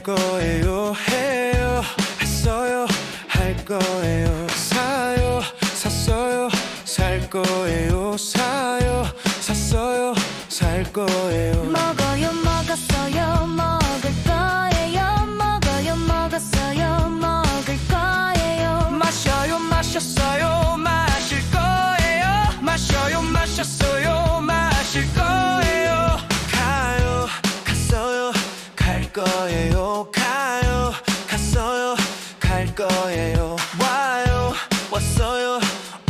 거예요. 해요, 했어요, 할 거예요. 사요, 샀어요, 살 거예요. 사요, 샀어요, 살 거예요. 먹어요 먹었어요 먹을 거예요. 먹어요 먹었어요 먹을 거예요. 마셔요, 마셨어요, 마실 거예요. 마셔요, 마셨어요, 마실 거예요. 가요, 갔어요, 갈 거예요. 가요, 갔어요, 갈 거예요. 와요, 왔어요,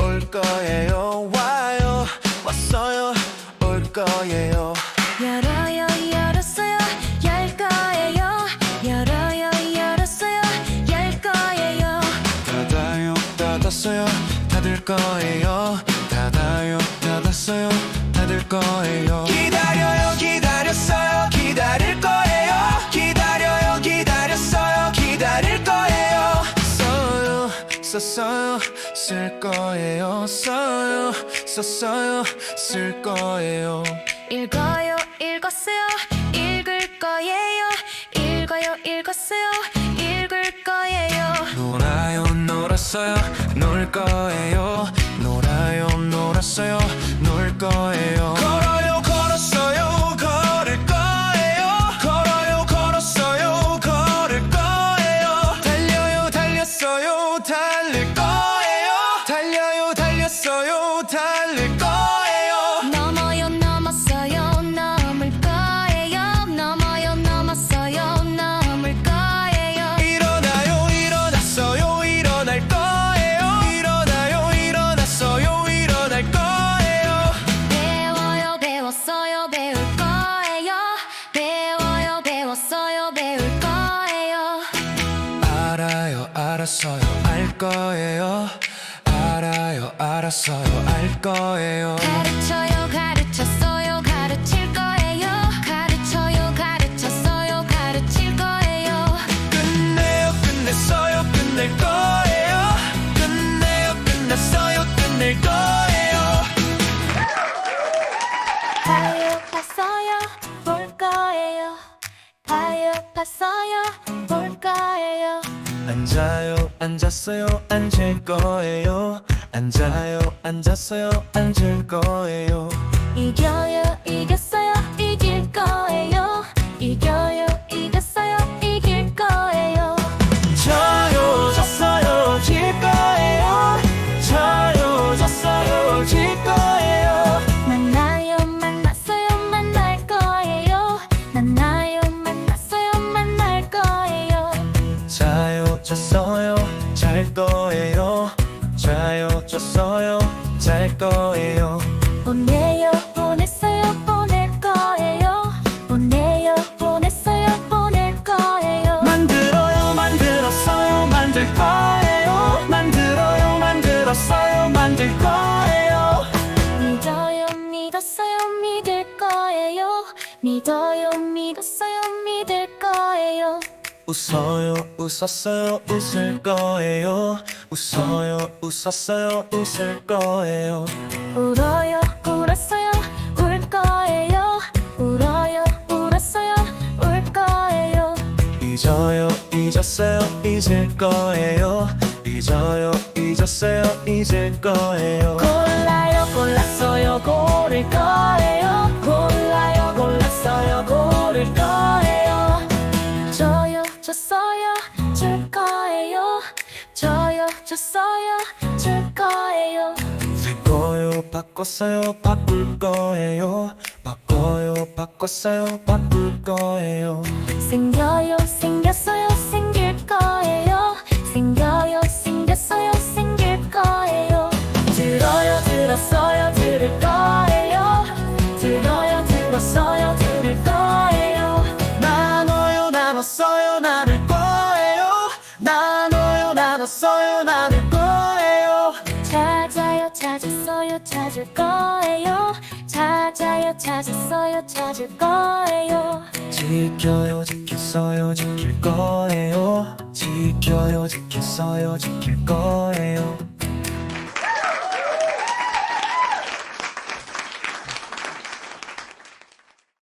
올 거예요. 와요, 왔어요, 올 거예요. 열어요 열었어요 열 거예요. 열어요 열었어요 열 거예요. 닫아요, 닫았어요, 닫을 거예요. 닫아요, 닫았어요, 닫을 거예요. 기다려요, 기다렸어요, 기다릴 거예요. 기다려요, 기다렸어요, 기다릴 거예요. 써요, 썼어요, 쓸 거예요. 써요, 썼어요, 쓸 거예요. 읽어요 읽었어요 읽을 거예요. 읽어요 읽었어요 읽을 거예요. 놀아요, 놀았어요, 놀 거예요. 놀아요, 놀았어요, 놀 거예요. 걸어요, 걸었어요, 걸을 거예요. 걸어요, 걸었어요, 걸을 거예요. 달려요, 달렸어요, 달릴 거예요. 달려요, 달렸어요, 달릴 거예요. 넘어요 넘었어요 넘을 거예요. 넘어요 넘었어요 넘을 거예요. 일어나요, 일어났어요, 일어날 거예요. 일어나요, 일어났어요, 일어날 거예요. 배워요 배웠어요 배울 거예요. 배워요 배웠어요 배울 거예요. 알아요, 알았어요, 알 거예요. 알아요, 알았어요, 알 거예요. 가르쳐요 가르쳤어요 가르칠 거예요. 가르쳐요 가르쳤어요 가르칠 거예요. 끝내요, 끝냈어요, 끝낼 거예요. 끝내요, 끝났어요, 끝낼 거예요. 가요 봤어요 볼 거예요. 가요 봤어요 볼 거예요. 앉아요, 앉았어요, 앉을 거예요. 앉아요, 앉았어요, 앉을 거예요. 이겨요 이겼어요 이길 거예요. 이겨요 이겼어요 이길 거예요. 져요, 졌어요, 질 거예요. 져요, 졌어요, 질 거예요. 만나요 만났어요 만날 거예요. 만나요 만났어요 만날 거예요. 자요, 졌어요, 잘 거예요. 자요, 졌어요, 잘 거예요. 보내요 보냈어요 보낼 거예요. 보내요 보냈어요 보낼 거예요. 만들어요, 만들었어요, 만들 거예요. 만들어요, 만들었어요, 만들 거예요. 믿어요 믿었어요 믿을 거예요. 믿어요 믿었어요 믿을 거예요. 웃어요, 웃었어요, 웃을 거예요. 웃어요, 웃었어요, 웃을 거예요. 울어요 울었어요 울 거예요. 울어요 울었어요 울 거예요. 잊어요, 잊었어요, 잊을 거예요. 잊어요, 잊었어요, 잊을 거예요. 골라요 골랐어요 고를 거예요. 골라요 골랐어요 고를 거예요. 줘요 줬어요 줄 거예요. 줘요 줬어요 줄 거예요. 바꿔요, 바꿨어요, 바꿀 거예요. 바꿔요, 바꿨어요, 바꿀 거예요. 생겨요 생겼어요 생길 거예요. 생겨요 생겼어요 생길 거예요. 들어요 들었어요 들을 거예요. 들어요 들었어요 들을 거예요. 나눠요, 나눴어요, 나눌 거예요. 나눠요, 나눴어요, 나눌 거예요. 찾아요 찾았어요 찾을 거예요. 찾아요 찾았어요 찾을 거예요. 지켜요, 지켰어요, 지킬 거예요. 지켜요, 지켰어요, 지킬 거예요.